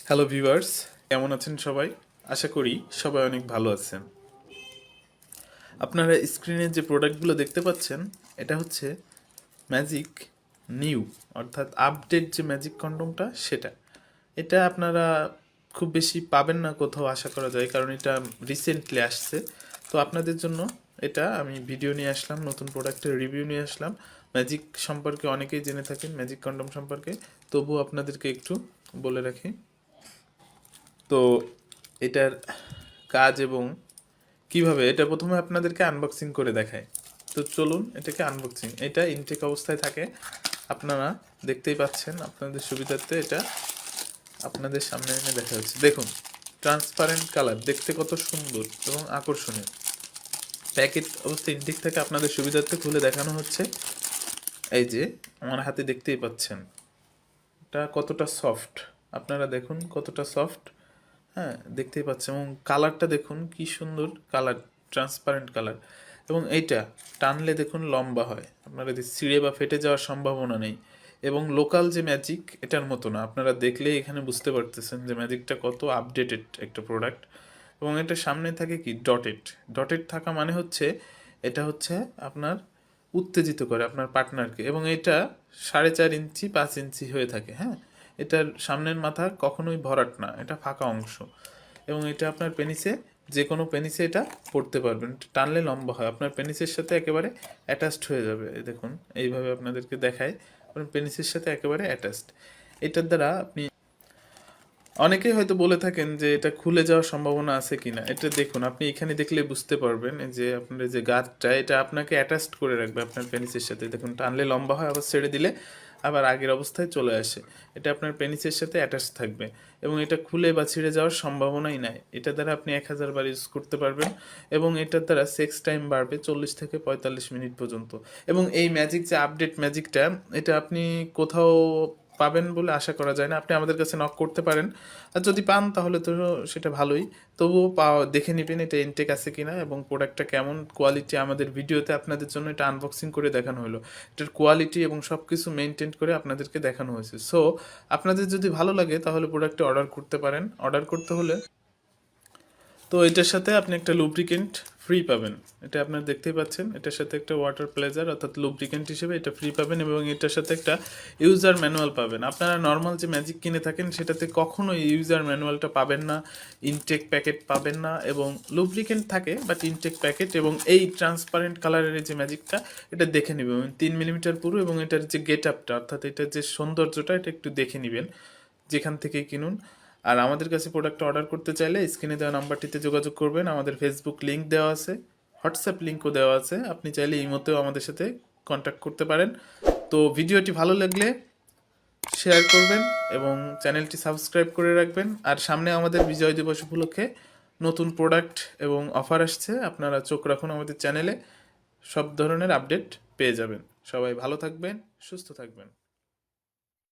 Hello viewers, কেমন আছেন সবাই? আশা করি সবাই অনেক ভালো আছেন। আপনারা স্ক্রিনে যে প্রোডাক্টগুলো দেখতে পাচ্ছেন, এটা হচ্ছে ম্যাজিক নিউ, অর্থাৎ আপডেট যে ম্যাজিক কন্ডোমটা সেটা। এটা আপনারা খুব বেশি পাবেন না কোথাও, আশা করা যায়, কারণ এটা রিসেন্টলি আসছে। তো আপনাদের জন্য এটা আমি ভিডিও নিয়ে আসলাম, নতুন প্রোডাক্টের রিভিউ নিয়ে আসলাম। ম্যাজিক সম্পর্কে অনেকেই জেনে থাকেন, ম্যাজিক কন্ডোম সম্পর্কে, তবুও আপনাদেরকে একটু বলে রাখি। তো এটার কাজ এবং কিভাবে, এটা প্রথমে আপনাদেরকে আনবক্সিং করে দেখায়। তো চলুন এটাকে আনবক্সিং। এটা ইনটেক অবস্থায় থাকে, আপনারা দেখতেই পাচ্ছেন। আপনাদের সুবিধার্থে এটা আপনাদের সামনে এনে দেখা যাচ্ছে। দেখুন, ট্রান্সপারেন্ট কালার, দেখতে কত সুন্দর এবং আকর্ষণীয়। প্যাকেট অবস্থায় ইনটেক থাকে, আপনাদের সুবিধার্থে খুলে দেখানো হচ্ছে। এই যে আমার হাতে দেখতেই পাচ্ছেন এটা কতটা সফট, আপনারা দেখুন কতটা সফট। হ্যাঁ, দেখতেই পাচ্ছেন, এবং কালারটা দেখুন কি সুন্দর কালার, ট্রান্সপারেন্ট কালার। এবং এইটা টানলে দেখুন লম্বা হয়, আপনারা ছিঁড়ে বা ফেটে যাওয়ার সম্ভাবনা নেই। এবং লোকাল যে ম্যাজিক এটার মতো না, আপনারা দেখলেই এখানে বুঝতে পারতেছেন যে ম্যাজিকটা কত আপডেটেড একটা প্রোডাক্ট। এবং এটা সামনে থাকে কি ডটেড, ডটেড থাকা মানে হচ্ছে এটা হচ্ছে আপনার উত্তেজিত করে আপনার পার্টনারকে। এবং এটা 4.5 ইঞ্চি 5 ইঞ্চি হয়ে থাকে। হ্যাঁ, এটার সামনের মাথা কখনোই ভরাট না, এটা ফাঁকা অংশ। এবং এটা আপনার পেনিসে, যে কোনো পেনিসে এটা পড়তে পারবেন। টানলে লম্বা হয়, আপনার পেনিসের সাথে একেবারে অ্যাটাচড হয়ে যাবে। এই দেখুন, এইভাবে আপনাদেরকে দেখায়, আপনার পেনিসের সাথে একেবারে অ্যাটাচড। এটার দ্বারা আপনি, অনেকেই হয়তো বলে থাকেন যে এটা খুলে যাওয়ার সম্ভাবনা আছে কিনা। এটা দেখুন, আপনি এখানে দেখলে বুঝতে পারবেন যে আপনার যে গাছটা, এটা আপনাকে অ্যাটাচড করে রাখবে আপনার পেনিসের সাথে। দেখুন, টানলে লম্বা হয়, আবার ছেড়ে দিলে আবার আগের অবস্থায় চলে আসে। এটা আপনার পেনিসের সাথে অ্যাটাচ থাকবে এবং এটা খুলে বা ছিঁড়ে যাওয়ার সম্ভাবনাই নাই। এটা দ্বারা আপনি 1000 বার ইউজ করতে পারবেন এবং এটার দ্বারা সেক্স টাইম বাড়বে 40 থেকে 45 মিনিট পর্যন্ত। এবং এই ম্যাজিক যে আপডেট ম্যাজিকটা, এটা আপনি কোথাও পাবেন বলে আশা করা যায় না। আপনি আমাদের কাছে নক করতে পারেন, আর যদি পান তাহলে তো সেটা ভালোই। তবুও পাওয়া দেখে নেবেন এটা ইনটেক আছে কিনা এবং প্রোডাক্টটা কেমন কোয়ালিটি। আমাদের ভিডিওতে আপনাদের জন্য এটা আনবক্সিং করে দেখানো হলো, এটার কোয়ালিটি এবং সব কিছু মেনটেন করে আপনাদেরকে দেখানো হয়েছে। সো আপনাদের যদি ভালো লাগে তাহলে প্রোডাক্টটা অর্ডার করতে পারেন। অর্ডার করতে হলে তো এটার সাথে আপনি একটা লুব্রিকেন্ট ফ্রি পাবেন। এটা আপনারা দেখতেই পাচ্ছেন, এটার সাথে একটা ওয়াটার প্লেজার অর্থাৎ লুব্রিকেন্ট হিসেবে এটা ফ্রি পাবেন এবং এটার সাথে একটা ইউজার ম্যানুয়াল পাবেন। আপনারা নর্মাল যে ম্যাজিক কিনে থাকেন সেটাতে কখনোই ইউজার ম্যানুয়ালটা পাবেন না, ইনটেক প্যাকেট পাবেন না, এবং লুব্রিকেন্ট থাকে বাট ইনটেক প্যাকেট। এবং এই ট্রান্সপারেন্ট কালারের যে ম্যাজিকটা, এটা দেখে নেবেন 3 মিলিমিটার পুরো, এবং এটার যে গেট আপটা অর্থাৎ এটার যে সৌন্দর্যটা, এটা একটু দেখে নেবেন যেখান থেকে কিনুন। আর আমাদের কাছে প্রোডাক্টটা অর্ডার করতে চাইলে স্ক্রিনে দেওয়া নাম্বারটিতে যোগাযোগ করবেন। আমাদের ফেসবুক লিঙ্ক দেওয়া আছে, হোয়াটসঅ্যাপ লিঙ্কও দেওয়া আছে, আপনি চাইলে ইমোতেও আমাদের সাথে কন্ট্যাক্ট করতে পারেন। তো ভিডিওটি ভালো লাগলে শেয়ার করবেন এবং চ্যানেলটি সাবস্ক্রাইব করে রাখবেন। আর সামনে আমাদের বিজয় দিবস উপলক্ষে নতুন প্রোডাক্ট এবং অফার আসছে, আপনারা চোখ রাখুন আমাদের চ্যানেলে, সব ধরনের আপডেট পেয়ে যাবেন। সবাই ভালো থাকবেন, সুস্থ থাকবেন।